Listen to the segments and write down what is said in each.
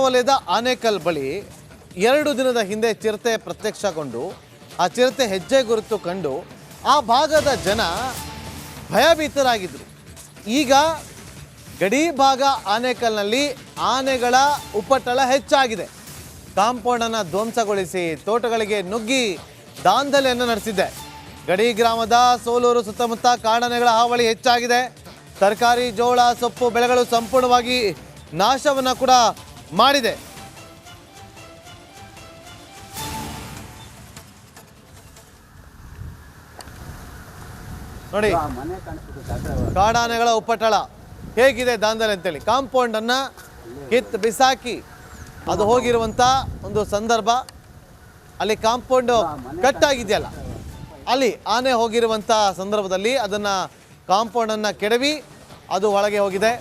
ಹೊರವಲಯದ ಆನೇಕಲ್ ಬಳಿ 2 ದಿನದ ಹಿಂದೆ ಚಿರತೆ ಪ್ರತ್ಯಕ್ಷಗೊಂಡು ಆ ಚಿರತೆ ಹೆಜ್ಜೆ ಗುರುತು ಕಂಡು ಆ ಭಾಗದ ಜನ ಭಯಭೀತರಾಗಿದ್ದರು. ಈಗ ಗಡಿ ಭಾಗ ಆನೇಕಲ್ನಲ್ಲಿ ಆನೆಗಳ ಉಪಟಳ ಹೆಚ್ಚಾಗಿದೆ. ಕಾಂಪೌಂಡನ್ನು ಧ್ವಂಸಗೊಳಿಸಿ ತೋಟಗಳಿಗೆ ನುಗ್ಗಿ ದಾಂಧಲೆಯನ್ನು ನಡೆಸಿದೆ. ಗಡಿ ಗ್ರಾಮದ ಸೋಲೂರು ಸುತ್ತಮುತ್ತ ಕಾಡಾನೆಗಳ ಹಾವಳಿ ಹೆಚ್ಚಾಗಿದೆ. ತರಕಾರಿ, ಜೋಳ, ಸೊಪ್ಪು ಬೆಳೆಗಳು ಸಂಪೂರ್ಣವಾಗಿ ನಾಶವನ್ನು ಕೂಡ ಮಾಡಿದೆ. ನೋಡಿ ಕಾಡಾನೆಗಳ ಉಪಟಳ ಹೇಗಿದೆ ದಾಂಧಲೆ ಅಂತೇಳಿ. ಕಾಂಪೌಂಡನ್ನು ಕಿತ್ತು ಬಿಸಾಕಿ ಅದು ಹೋಗಿರುವಂಥ ಒಂದು ಸಂದರ್ಭ. ಅಲ್ಲಿ ಕಾಂಪೌಂಡು ಕಟ್ಟಾಗಿದೆಯಲ್ಲ, ಅಲ್ಲಿ ಆನೆ ಹೋಗಿರುವಂಥ ಸಂದರ್ಭದಲ್ಲಿ ಅದನ್ನು ಕಾಂಪೌಂಡನ್ನು ಕೆಡವಿ ಅದು ಒಳಗೆ ಹೋಗಿದೆ.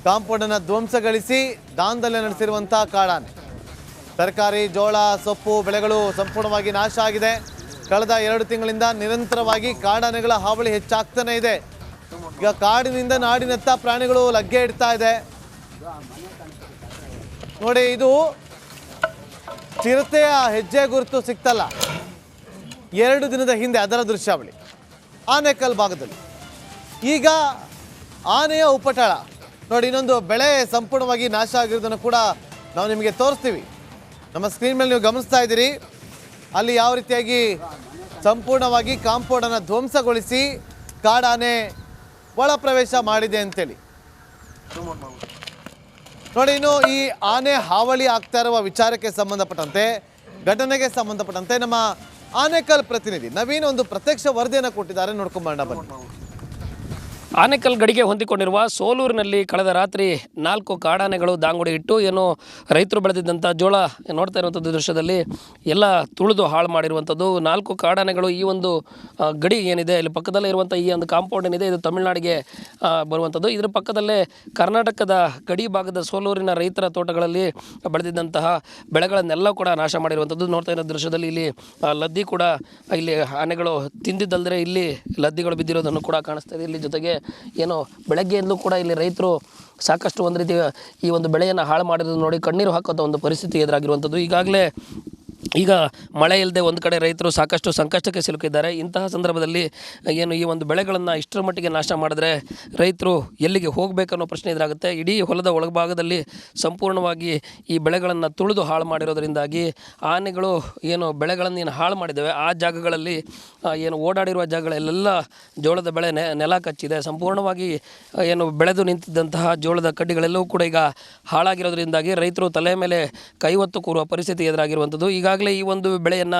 ಕಾಂಪೌಂಡನ್ನು ಧ್ವಂಸಗೊಳಿಸಿ ದಾಂಧಲೆ ನಡೆಸಿರುವಂಥ ಕಾಡಾನೆ. ತರಕಾರಿ, ಜೋಳ, ಸೊಪ್ಪು ಬೆಳೆಗಳು ಸಂಪೂರ್ಣವಾಗಿ ನಾಶ ಆಗಿದೆ. ಕಳೆದ 2 ತಿಂಗಳಿಂದ ನಿರಂತರವಾಗಿ ಕಾಡಾನೆಗಳ ಹಾವಳಿ ಹೆಚ್ಚಾಗ್ತಾನೆ ಇದೆ. ಈಗ ಕಾಡಿನಿಂದ ನಾಡಿನತ್ತ ಪ್ರಾಣಿಗಳು ಲಗ್ಗೆ ಇಡ್ತಾ ಇದೆ. ನೋಡಿ, ಇದು ಚಿರತೆಯ ಹೆಜ್ಜೆ ಗುರುತು ಸಿಕ್ತಲ್ಲ, 2 ದಿನದ ಹಿಂದೆ ಅದರ ದೃಶ್ಯಾವಳಿ ಆನೇಕಲ್ ಭಾಗದಲ್ಲಿ. ಈಗ ಆನೆಯ ಉಪಟಳ ನೋಡಿ. ಇನ್ನೊಂದು ಬೆಳೆ ಸಂಪೂರ್ಣವಾಗಿ ನಾಶ ಆಗಿರೋದನ್ನು ಕೂಡ ನಾವು ನಿಮಗೆ ತೋರಿಸ್ತೀವಿ. ನಮ್ಮ ಸ್ಕ್ರೀನ್ ಮೇಲೆ ನೀವು ಗಮನಿಸ್ತಾ ಇದ್ದೀರಿ. ಅಲ್ಲಿ ಯಾವ ರೀತಿಯಾಗಿ ಸಂಪೂರ್ಣವಾಗಿ ಕಾಂಪೌಂಡನ್ನು ಧ್ವಂಸಗೊಳಿಸಿ ಕಾಡಾನೆ ಒಳ ಪ್ರವೇಶ ಮಾಡಿದೆ ಅಂತೇಳಿ ನೋಡಿ. ಇನ್ನು ಈ ಆನೆ ಹಾವಳಿ ಆಗ್ತಾ ಇರುವ ವಿಚಾರಕ್ಕೆ ಸಂಬಂಧಪಟ್ಟಂತೆ, ಘಟನೆಗೆ ಸಂಬಂಧಪಟ್ಟಂತೆ ನಮ್ಮ ಆನೇಕಲ್ ಪ್ರತಿನಿಧಿ ನವೀನ್ ಒಂದು ಪ್ರತ್ಯಕ್ಷ ವರದಿಯನ್ನು ಕೊಟ್ಟಿದ್ದಾರೆ. ನೋಡ್ಕೊಂಬರೋಣ ಬನ್ನಿ. ಆನೇಕಲ್ ಗಡಿಗೆ ಹೊಂದಿಕೊಂಡಿರುವ ಸೋಲೂರಿನಲ್ಲಿ ಕಳೆದ ರಾತ್ರಿ 4 ಕಾಡಾನೆಗಳು ದಾಂಗುಡಿ ಇಟ್ಟು ಏನು ರೈತರು ಬೆಳೆದಿದ್ದಂಥ ಜೋಳ ನೋಡ್ತಾ ಇರುವಂಥದ್ದು ದೃಶ್ಯದಲ್ಲಿ ಎಲ್ಲ ತುಳಿದು ಹಾಳು ಮಾಡಿರುವಂಥದ್ದು. 4 ಕಾಡಾನೆಗಳು ಈ ಒಂದು ಗಡಿ ಏನಿದೆ ಇಲ್ಲಿ ಪಕ್ಕದಲ್ಲೇ ಇರುವಂಥ ಈ ಒಂದು ಕಾಂಪೌಂಡ್ ಏನಿದೆ ಇದು ತಮಿಳುನಾಡಿಗೆ ಬರುವಂಥದ್ದು. ಇದರ ಪಕ್ಕದಲ್ಲೇ ಕರ್ನಾಟಕದ ಗಡಿ ಭಾಗದ ಸೋಲೂರಿನ ರೈತರ ತೋಟಗಳಲ್ಲಿ ಬೆಳೆದಿದ್ದಂತಹ ಬೆಳೆಗಳನ್ನೆಲ್ಲ ಕೂಡ ನಾಶ ಮಾಡಿರುವಂಥದ್ದು. ನೋಡ್ತಾ ಇರೋ ದೃಶ್ಯದಲ್ಲಿ ಇಲ್ಲಿ ಲದ್ದಿ ಕೂಡ ಇಲ್ಲಿ ಆನೆಗಳು ತಿಂದಿದ್ದಲ್ಲದೆ ಇಲ್ಲಿ ಲದ್ದಿಗಳು ಬಿದ್ದಿರೋದನ್ನು ಕೂಡ ಕಾಣಿಸ್ತಾ ಇದೆ. ಇಲ್ಲಿ ಜೊತೆಗೆ ಏನು ಬೆಳಗ್ಗೆಯಿಂದಲೂ ಕೂಡ ಇಲ್ಲಿ ರೈತರು ಸಾಕಷ್ಟು ಒಂದು ರೀತಿ ಈ ಒಂದು ಬೆಳೆಯನ್ನು ಹಾಳು ಮಾಡಿರೋದು ನೋಡಿ ಕಣ್ಣೀರು ಹಾಕುವಂಥ ಒಂದು ಪರಿಸ್ಥಿತಿ ಎದುರಾಗಿರುವಂಥದ್ದು. ಈಗಾಗಲೇ ಈಗ ಮಳೆ ಇಲ್ಲದೆ ಒಂದು ಕಡೆ ರೈತರು ಸಾಕಷ್ಟು ಸಂಕಷ್ಟಕ್ಕೆ ಸಿಲುಕಿದ್ದಾರೆ. ಇಂತಹ ಸಂದರ್ಭದಲ್ಲಿ ಏನು ಈ ಒಂದು ಬೆಳೆಗಳನ್ನು ಇಷ್ಟರ ಮಟ್ಟಿಗೆ ನಾಶ ಮಾಡಿದ್ರೆ ರೈತರು ಎಲ್ಲಿಗೆ ಹೋಗಬೇಕನ್ನೋ ಪ್ರಶ್ನೆ ಎದುರಾಗುತ್ತೆ. ಇಡೀ ಹೊಲದ ಒಳಭಾಗದಲ್ಲಿ ಸಂಪೂರ್ಣವಾಗಿ ಈ ಬೆಳೆಗಳನ್ನು ತುಳಿದು ಹಾಳು ಮಾಡಿರೋದರಿಂದಾಗಿ ಆನೆಗಳು ಏನು ಬೆಳೆಗಳನ್ನು ಏನು ಹಾಳು ಮಾಡಿದ್ದಾವೆ ಆ ಜಾಗಗಳಲ್ಲಿ ಏನು ಓಡಾಡಿರುವ ಜಾಗಗಳೆಲ್ಲ ಜೋಳದ ಬೆಳೆ ನೆಲ ಕಚ್ಚಿದೆ. ಸಂಪೂರ್ಣವಾಗಿ ಏನು ಬೆಳೆದು ನಿಂತಿದ್ದಂತಹ ಜೋಳದ ಕಡ್ಡಿಗಳೆಲ್ಲವೂ ಕೂಡ ಈಗ ಹಾಳಾಗಿರೋದ್ರಿಂದಾಗಿ ರೈತರು ತಲೆ ಮೇಲೆ ಕೈ ಹೊತ್ತು ಕೂರುವ ಪರಿಸ್ಥಿತಿ ಎದುರಾಗಿರುವಂಥದ್ದು. ಈಗಾಗಲೇ ಈ ಒಂದು ಬೆಳೆಯನ್ನು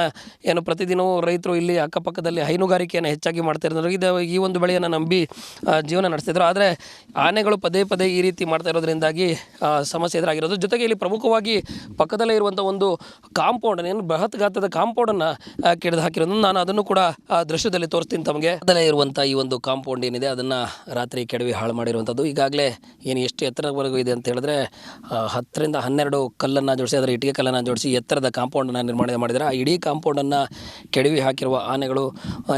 ಏನು ಪ್ರತಿದಿನವೂ ರೈತರು ಇಲ್ಲಿ ಅಕ್ಕಪಕ್ಕದಲ್ಲಿ ಹೈನುಗಾರಿಕೆಯನ್ನು ಹೆಚ್ಚಾಗಿ ಮಾಡ್ತಿರೋದ್ರಿಂದ ಈ ಒಂದು ಬೆಳೆಯನ್ನು ನಂಬಿ ಜೀವನ ನಡೆಸ್ತಿದ್ರು. ಆದರೆ ಆನೆಗಳು ಪದೇ ಪದೇ ಈ ರೀತಿ ಮಾಡ್ತಾ ಇರೋದ್ರಿಂದಾಗಿ ಸಮಸ್ಯೆ ಎದುರಾಗಿರೋದು. ಜೊತೆಗೆ ಇಲ್ಲಿ ಪ್ರಮುಖವಾಗಿ ಪಕ್ಕದಲ್ಲೇ ಇರುವಂಥ ಒಂದು ಕಾಂಪೌಂಡ್ ಏನು ಬೃಹತ್ ಗಾತ್ರದ ಕಾಂಪೌಂಡನ್ನು ಕೆಡೆದು ಹಾಕಿರೋದು ನಾನು ಅದನ್ನು ಕೂಡ ದೃಶ್ಯದಲ್ಲಿ ತೋರಿಸ್ತೀನಿ ತಮಗೆ. ಅದಲ್ಲೇ ಇರುವಂಥ ಈ ಒಂದು ಕಾಂಪೌಂಡ್ ಏನಿದೆ ಅದನ್ನು ರಾತ್ರಿ ಕೆಡವಿ ಹಾಳು ಮಾಡಿರುವಂಥದ್ದು. ಈಗಾಗಲೇ ಏನು ಎಷ್ಟು ಎತ್ತರವರೆಗೂ ಇದೆ ಅಂತ ಹೇಳಿದ್ರೆ 10 ರಿಂದ 12 ಕಲ್ಲನ್ನು ಜೋಡಿಸಿ ಅದರ ಇಟ್ಟಿಗೆ ಕಲ್ಲನ್ನು ಜೋಡಿಸಿ ಎತ್ತರದ ಕಾಂಪೌಂಡನ್ನು ನಿರ್ಮಾಣ ಮಾಡಿದರೆ ಆ ಇಡೀ ಕಾಂಪೌಂಡನ್ನು ಕೆಡವಿ ಹಾಕಿರುವ ಆನೆಗಳು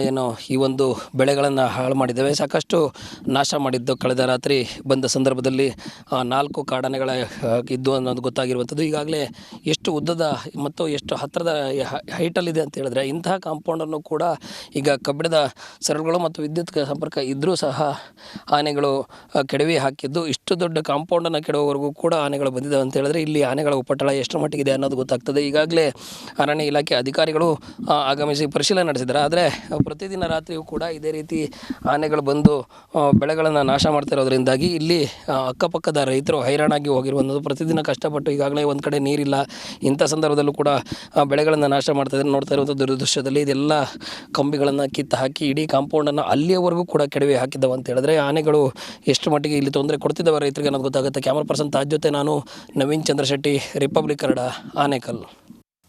ಏನು ಈ ಒಂದು ಬೆಳೆಗಳನ್ನು ಹಾಳು ಮಾಡಿದ್ದಾವೆ. ಸಾಕಷ್ಟು ನಾಶ ಮಾಡಿದ್ದು ಕಳೆದ ರಾತ್ರಿ ಬಂದ ಸಂದರ್ಭದಲ್ಲಿ 4 ಕಾಡಾನೆಗಳ ಇದ್ದು ಅನ್ನೋದು ಗೊತ್ತಾಗಿರುವಂಥದ್ದು. ಈಗಾಗಲೇ ಎಷ್ಟು ಉದ್ದದ ಮತ್ತು ಎಷ್ಟು ಹತ್ತಿರದ ಹೈಟಲ್ಲಿದೆ ಅಂತ ಹೇಳಿದ್ರೆ ಇಂತಹ ಕಾಂಪೌಂಡನ್ನು ಕೂಡ ಈಗ ಕಬ್ಬಿಣದ ಸರಳುಗಳು ಮತ್ತು ವಿದ್ಯುತ್ ಸಂಪರ್ಕ ಇದ್ದರೂ ಸಹ ಆನೆಗಳು ಕೆಡವಿ ಹಾಕಿದ್ದು. ಇಷ್ಟು ದೊಡ್ಡ ಕಾಂಪೌಂಡನ್ನು ಕೆಡುವವರೆಗೂ ಕೂಡ ಆನೆಗಳು ಬಂದಿದ್ದಾವೆ ಅಂತ ಹೇಳಿದ್ರೆ ಇಲ್ಲಿ ಆನೆಗಳ ಉಪಟಳ ಎಷ್ಟು ಮಟ್ಟಿಗಿದೆ ಅನ್ನೋದು ಗೊತ್ತಾಗ್ತದೆ. ಈಗಾಗಲೇ ಅರಣ್ಯ ಇಲಾಖೆ ಅಧಿಕಾರಿಗಳು ಆಗಮಿಸಿ ಪರಿಶೀಲನೆ ನಡೆಸಿದ್ದಾರೆ. ಆದರೆ ಪ್ರತಿದಿನ ರಾತ್ರಿಯೂ ಕೂಡ ಇದೇ ರೀತಿ ಆನೆಗಳು ಬಂದು ಬೆಳೆಗಳನ್ನು ನಾಶ ಮಾಡ್ತಾ ಇರೋದ್ರಿಂದಾಗಿ ಇಲ್ಲಿ ಅಕ್ಕಪಕ್ಕದ ರೈತರು ಹೈರಾಣಾಗಿ ಹೋಗಿರುವಂಥದ್ದು. ಪ್ರತಿದಿನ ಕಷ್ಟಪಟ್ಟು ಈಗಾಗಲೇ ಒಂದು ಕಡೆ ನೀರಿಲ್ಲ, ಇಂಥ ಸಂದರ್ಭದಲ್ಲೂ ಕೂಡ ಬೆಳೆಗಳನ್ನು ನಾಶ ಮಾಡ್ತಾ ಇದ್ದಾರೆ. ನೋಡ್ತಾ ಇರುವಂಥ ದೃಶ್ಯದಲ್ಲಿ ಇದೆಲ್ಲ ಕಂಬಿಗಳನ್ನು ಕಿತ್ತು ಹಾಕಿ ಇಡೀ ಕಾಂಪೌಂಡನ್ನು ಅಲ್ಲಿಯವರೆಗೂ ಕೂಡ ಕೆಡವಿ ಹಾಕಿದ್ದಾವೆ ಅಂತ ಹೇಳಿದ್ರೆ ಆನೆಗಳು ಎಷ್ಟು ಮಟ್ಟಿಗೆ ಇಲ್ಲಿ ತೊಂದರೆ ಕೊಡ್ತಿದ್ದಾವೆ ರೈತರಿಗೆ ಅನ್ನೋದು ಗೊತ್ತಾಗುತ್ತೆ. ಕ್ಯಾಮರಾ ಪರ್ಸನ್ ತಾಜ್ ಜೊತೆ ನಾನು ನವೀನ್ ಚಂದ್ರಶೆಟ್ಟಿ, ರಿಪಬ್ಲಿಕ್ ಕನ್ನಡ, ಆನೇಕಲ್.